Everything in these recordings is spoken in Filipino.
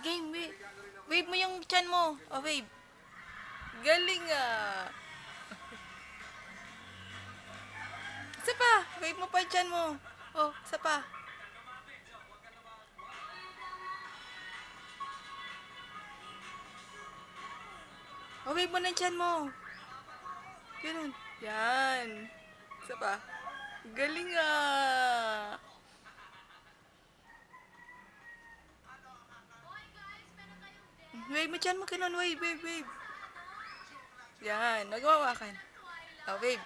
Game, wave. Wave mo yung chan mo. Oh, wave. Galing ah. Isa pa. Wave mo pa yung chan mo. Oh, isa pa. Oh, wave mo na yung chan mo. Ganun. Yan. Isa pa. Galing ah. Wave mo chan mo. Ganun. Wave, wave, wave. Yan. Nagwawakan. Oh, wave.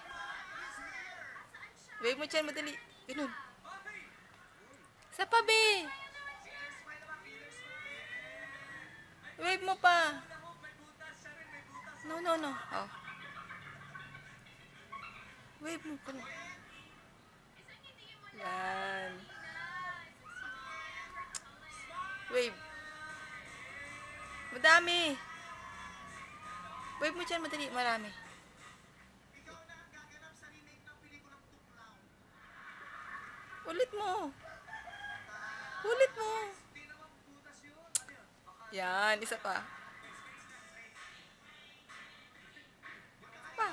Wave mo chan mo. Dali. Ganun. Isa pa, be. Wave mo pa. No, no, no. Oh. Wave mo pa. Yan. Wave. Madami. Wave mo dyan, madali. Marami. Ulit mo. Ulit mo. Yan, isa pa. Pa.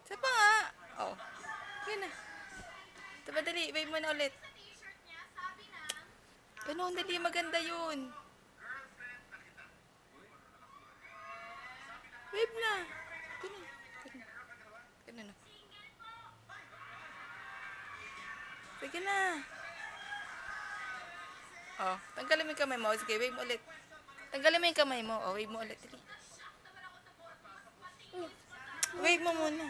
Isa pa nga. Oh. Yan na. Diba dali, wave mo na ulit. Ganun, dali, maganda yun. Wave na. Ganun. Ganun. Ganun na. Sige na. Oh, tanggalin mo yung kamay mo. Sige, wave mo ulit. Tanggalin mo yung kamay mo. Oh, wave mo ulit. Dali. Wave mo muna.